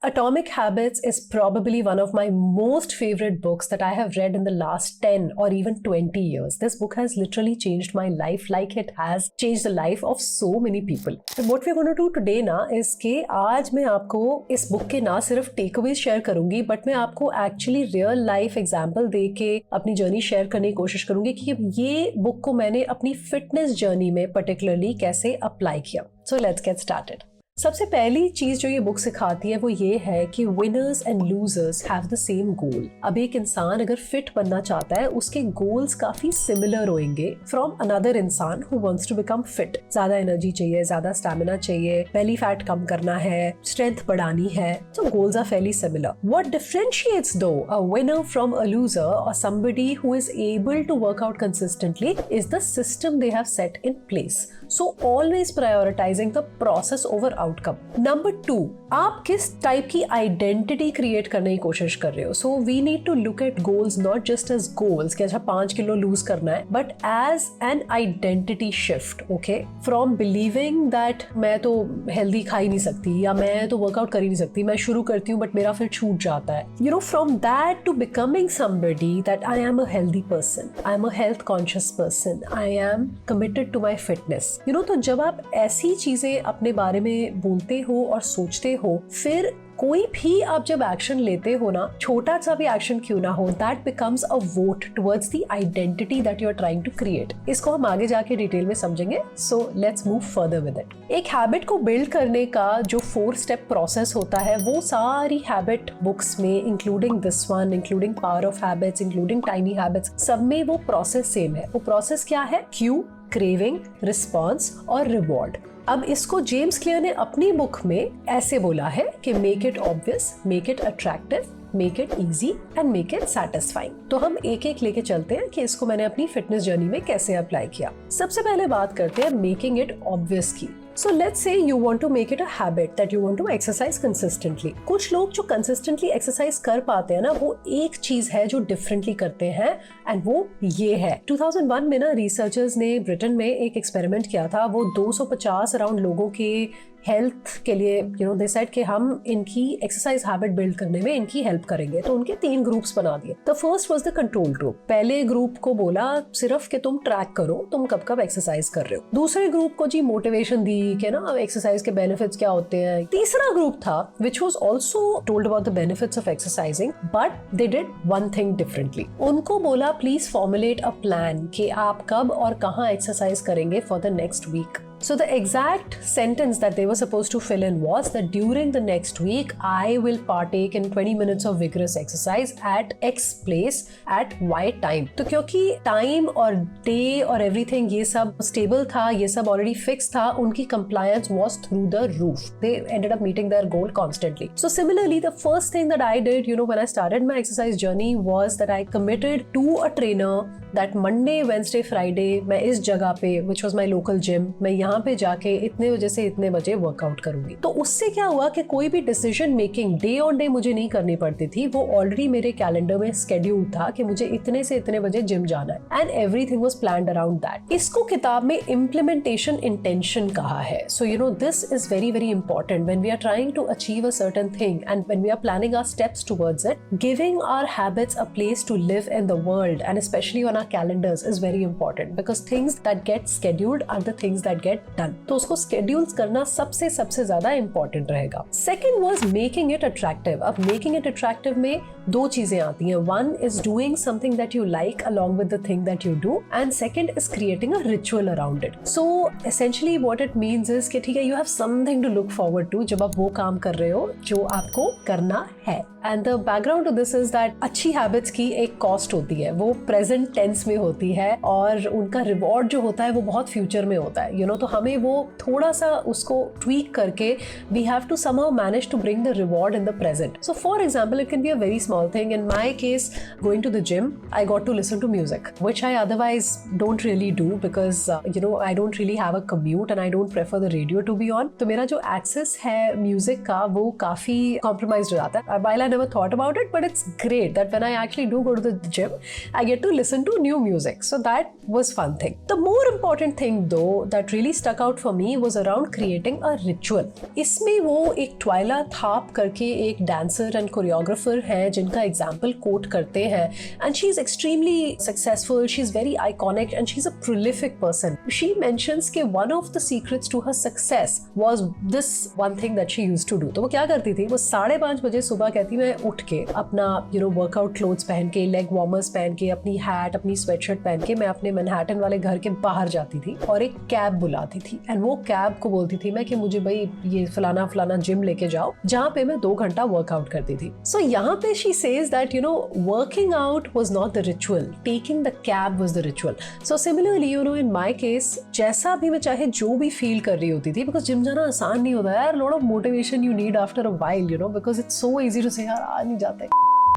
Atomic Habits is probably one of my most favorite books that I have read in the last 10 or even 20 years. This book has literally changed my life like it has changed the life of so many people. So what we're going to do today ना is कि आज मैं आपको इस book के ना सिर्फ takeaways share करूंगी बट मैं आपको एक्चुअली रियल लाइफ एग्जांपल दे के अपनी जर्नी शेयर करने की कोशिश करूंगी कि ये बुक को मैंने अपनी फिटनेस जर्नी में पर्टिकुलरली कैसे अप्लाई किया. So let's get started. सबसे पहली चीज जो ये बुक सिखाती है वो ये है कि winners and losers have the same गोल. अब एक इंसान अगर फिट बनना चाहता है उसके गोल्स काफी सिमिलर होंगे फ्रॉम अनदर इंसान who wants to become fit. ज्यादा एनर्जी चाहिए, ज्यादा स्टैमिना चाहिए, बेली फैट कम करना है, स्ट्रेंथ बढ़ानी है. So goals are fairly similar. What differentiates do a winner from a loser और somebody who is able to work out consistently is the system they have set in place. So always prioritising the process over outcome. Number 2, आप किस type की identity create करने की कोशिश कर रहे हो. So we need to look at goals not just as goals कि अच्छा 5 किलो लूज करना है, but as an identity shift. Okay, from believing that मैं तो हेल्दी खा ही नहीं सकती या मैं तो वर्कआउट कर ही नहीं सकती, मैं शुरू करती हूँ बट मेरा फिर छूट जाता है. You know, from that to becoming somebody that I am a healthy person, I am a health conscious person, I am committed to my fitness. You know, तो जब आप ऐसी चीजें अपने बारे में बोलते हो और सोचते हो, फिर कोई भी आप जब एक्शन लेते हो ना, छोटा सा भी एक्शन क्यों ना हो, that becomes a vote towards the identity that you are trying to create. इसको हम आगे जाके डिटेल में समझेंगे. So let's move further with it. एक हैबिट को बिल्ड करने का जो 4 स्टेप प्रोसेस होता है वो सारी हैबिट बुक्स में, including this one, including power of habits, including tiny habits, सब में वो प्रोसेस सेम है. वो प्रोसेस क्या है? क्यू, क्रेविंग, रिस्पॉन्स और रिवॉर्ड. अब इसको जेम्स क्लियर ने अपनी बुक में ऐसे बोला है कि make it obvious, make it attractive, make it easy and make it satisfying. तो हम एक एक लेके चलते हैं कि इसको मैंने अपनी फिटनेस जर्नी में कैसे अप्लाई किया. सबसे पहले बात करते हैं मेकिंग इट ऑब्वियस की. So let's say you want to make it a habit that you want to exercise consistently. कुछ लोग जो consistently exercise कर पाते हैं ना, वो एक चीज है जो differently करते हैं and वो ये है. 2001 में ना रिसर्चर्स ने ब्रिटेन में एक एक्सपेरिमेंट किया था. वो 250 अराउंड लोगों के हेल्थ के लिए दे सेड कि हम इनकी एक्सरसाइज हैबिट बिल्ड करने में इनकी हेल्प करेंगे. तो उनके 3 ग्रुप्स बना दिए. The first was the control group. पहले ग्रुप को बोला सिर्फ कि तुम ट्रैक करो तुम कब कब एक्सरसाइज कर रहे हो. दूसरे ग्रुप को जी मोटिवेशन दी कि ना एक्सरसाइज के बेनिफिट्स क्या होते हैं. तीसरा ग्रुप था which was also told about the benefits of exercising but they did one thing differently. उनको बोला प्लीज फॉर्मुलेट अ प्लान कि आप कब और कहाँ एक्सरसाइज करेंगे for the next week. So the exact sentence that they were supposed to fill in was that during the next week, I will partake in 20 minutes of vigorous exercise at X place at Y time. तो क्योंकि time और day और everything ये सब stable था, ये सब already fixed था, उनकी compliance was through the roof. They ended up meeting their goal constantly. So similarly, the first thing that I did, when I started my exercise journey was that I committed to a trainer that Monday, Wednesday, Friday मैं इस जगह पे, which was my local gym, मैं यहाँ पे जाके इतने बजे से इतने बजे वर्कआउट करूंगी. तो उससे क्या हुआ कि कोई भी decision making day on day मुझे नहीं करनी पड़ती थी. वो ऑलरेडी मेरे कैलेंडर में स्केड्यूल था कि मुझे इतने से इतने बजे जिम जाना है and everything was planned around that. इसको किताब में इम्प्लीमेंटेशन इंटेंशन कहा है. So this is very very important when we are trying to achieve a certain thing and when we are planning our steps towards it. Giving our habits a place to live in the world and specially on our calendars is very important because things that get scheduled are the things that get done. तो उसको schedules करना सबसे ज्यादा important रहेगा. Second was making it attractive. अब making it attractive में 2 चीजें आती हैं. One is doing something that you like along with the thing that you do and second is creating a ritual around it. So essentially what it means is कि ठीक है, you have something to look forward to जब आप वो काम कर रहे हो जो आपको करना है. And the background to this is that अच्छी हैबिट्स की एक कॉस्ट होती है, वो प्रेजेंट टेंस में होती है और उनका रिवॉर्ड जो होता है वो बहुत फ्यूचर में होता है. तो हमें वो थोड़ा सा उसको ट्वीक करके we have to somehow manage to bring the reward in the present. So for example, it can be a very small thing. In my case, going to the gym, I got to listen to music, which I otherwise don't really do because I don't really have a commute and I don't prefer the radio to be on. तो मेरा जो access है music का वो काफी compromised हो जाता है. While I never thought about it, but it's great that when I actually do go to the gym, I get to listen to new music. So that was fun thing. The more important thing though that really stuck out for me was around creating a ritual. इसमें वो एक ट्वाइला थाप करके एक dancer and choreographer है जिनका example quote करते हैं, and she is extremely successful, she is very iconic and she is a prolific person. She mentions के one of the secrets to her success was this one thing that she used to do. तो वो क्या करती थी, वो 5:30 बजे सुबह कहती मैं उठ के अपना वर्कआउट क्लोथ्स पहन के, लेग वार्मर्स पहन के, अपनी हैट, अपनी स्वेटशर्ट पहन के मैं अपने मैनहट्टन वाले घर के बाहर जाती थी और एक कैब बुलाती थी, एंड वो कैब को बोलती थी मैं कि मुझे भाई ये फलाना फलाना जिम लेके जाओ जहाँ पे मैं 2 घंटा वर्कआउट करती थी. सो यहाँ पे she says that working out was not the ritual, taking the cab was the ritual. So similarly in my case, जैसा भी मैं चाहे जो भी फील कर रही होती थी, बिकॉज जिम जाना आसान नहीं होता यार, lot of motivation you need after a while, because it's so easy to say यार आज नहीं जाते.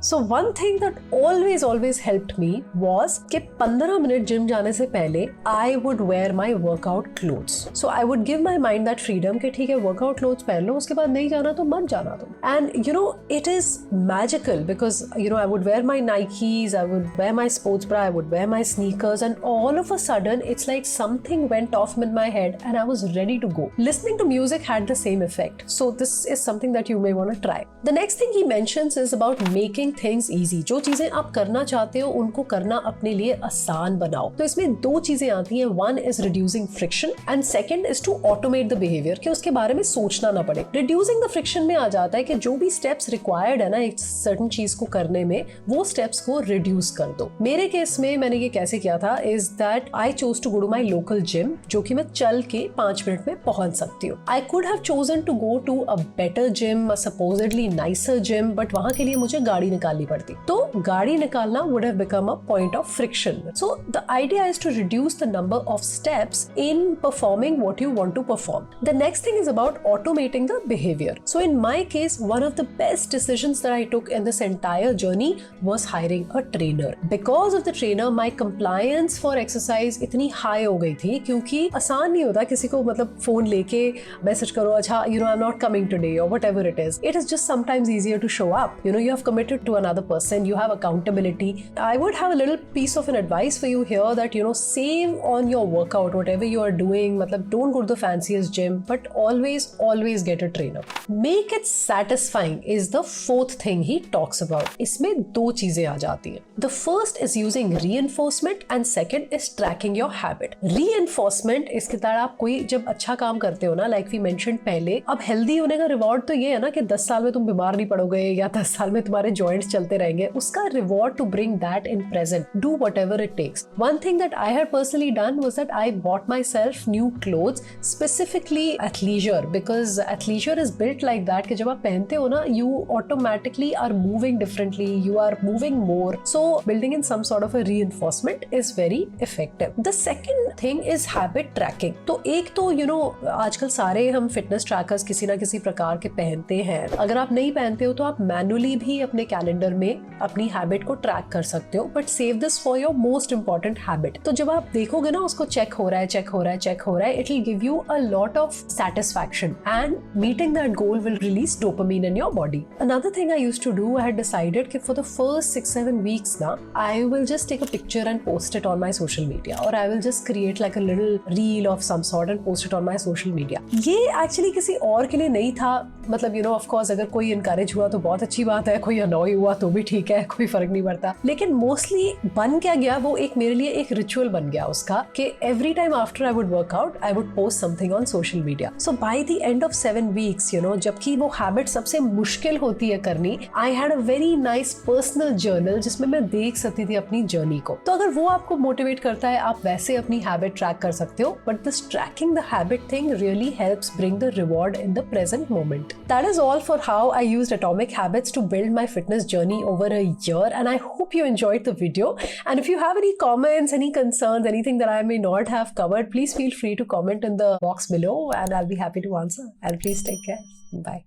So one thing that always helped me was कि 15 मिनट जिम जाने से पहले I would wear my workout clothes. So I would give my mind that freedom कि ठीक है workout clothes पहन लो, उसके बाद नहीं जाना तो मत जाना तुम. And it is magical because I would wear my Nikes, I would wear my sports bra, I would wear my sneakers, and all of a sudden it's like something went off in my head and I was ready to go. Listening to music had the same effect. So this is something that you may want to try. The next thing he mentions is about making things easy. जो चीजें आप करना चाहते हो उनको करना अपने लिए आसान बनाओ. तो इसमें 2 चीजें आती हैं. One is reducing friction and second is to automate the behaviour, कि उसके बारे में सोचना ना पड़े. रिड्यूसिंग द फ्रिक्शन में आ जाता है कि जो भी स्टेप्स रिक्वायर्ड है ना एक सर्टेन चीज को करने में, वो स्टेप्स को रिड्यूस कर दो. मेरे केस में मैंने ये कैसे किया था is that I chose to go to my local gym, जो कि मैं चल के 5 मिनट में पहुंच सकती हूँ. I could have chosen to go to a better gym, a supposedly nicer gym, but वहां के लिए मुझे गाड़ी निकालनी पड़ती. तो गाड़ी निकालना would have become a point of friction. So the idea is to reduce the number of steps in performing what you want to perform. The next thing is about automating the behavior. So in my case, one of the best decisions that I took in this entire journey was hiring a trainer. Because of the trainer, my compliance for exercise इतनी high हो गई थी, क्योंकि आसान नहीं होता किसी को फोन लेके मैसेज करो, अच्छा I'm not coming today or whatever it is. It is just sometimes easier to show up. You have committed to another person, you have accountability. I would have a little piece of an advice for you here that save on your workout, whatever you are doing. Don't go to the fanciest gym, but always get a trainer. Make it satisfying is the 4th thing he talks about. इसमें 2 चीजें आ जाती हैं. The first is using reinforcement and second is tracking your habit. Reinforcement इसके तरह आप कोई जब अच्छा काम करते हो ना, like we mentioned पहले, अब हेल्दी होने का रिवॉर्ड तो ये है ना कि 10 साल में तुम बीमार नहीं पड़ोगे या 10 साल में तुम्हारे जॉइंट्स चलते रहेंगे. उसका reward to bring that in present. Do whatever it takes. One thing that I had personally done was that I bought myself new clothes specifically athleisure, because athleisure is built like that कि जब आप पहनते हो ना, you automatically are moving differently, you are moving more. So building in some sort of a reinforcement is very effective. The second thing is habit tracking. तो एक तो आजकल सारे हम फिटनेस ट्रैकर्स किसी ना किसी प्रकार के पहनते हैं. अगर आप नहीं पहनते हो तो आप मैनुअली भी अपने कैलेंडर में अपनी हैबिट को ट्रैक कर सकते हो, but save this for your most important habit. तो जब आप देखोगे ना उसको चेक हो रहा है, it will give you a lot of satisfaction and meeting that goal will release dopamine in your body. Another thing I used to do, I had decided कि फॉर द फर्स्ट 6-7 वीक्स ना, I will just take a picture and post it on my social media, और I will just create like a little reel of some sort and post it on my social media. ये actually किसी और के लिए नहीं था. Of course अगर कोई इनकरेज हुआ तो बहुत अच्छी बात है, कोई अनॉय हुआ तो भी ठीक है, कोई फर्क नहीं पड़ता. लेकिन मोस्टली बन क्या गया, वो एक मेरे लिए एक रिचुअल बन गया उसका कि every time after I would work out I would post something on social media. So by the end of 7 weeks, जबकि वो हैबिट सबसे मुश्किल होती है करनी, I had a very nice personal journal जिसमें मैं देख सकती थी अपनी जर्नी को. तो अगर वो आपको मोटिवेट करता है, आप वैसे अपनी हैबिट ट्रैक कर सकते हो. But this tracking the habit thing really helps bring the reward in the present moment. That is all for how I used Atomic Habits to build my fitness journey over a year, and I hope you enjoyed the video. And if you have any comments, any concerns, anything that I may not have covered, please feel free to comment in the box below and I'll be happy to answer. And please take care. Bye.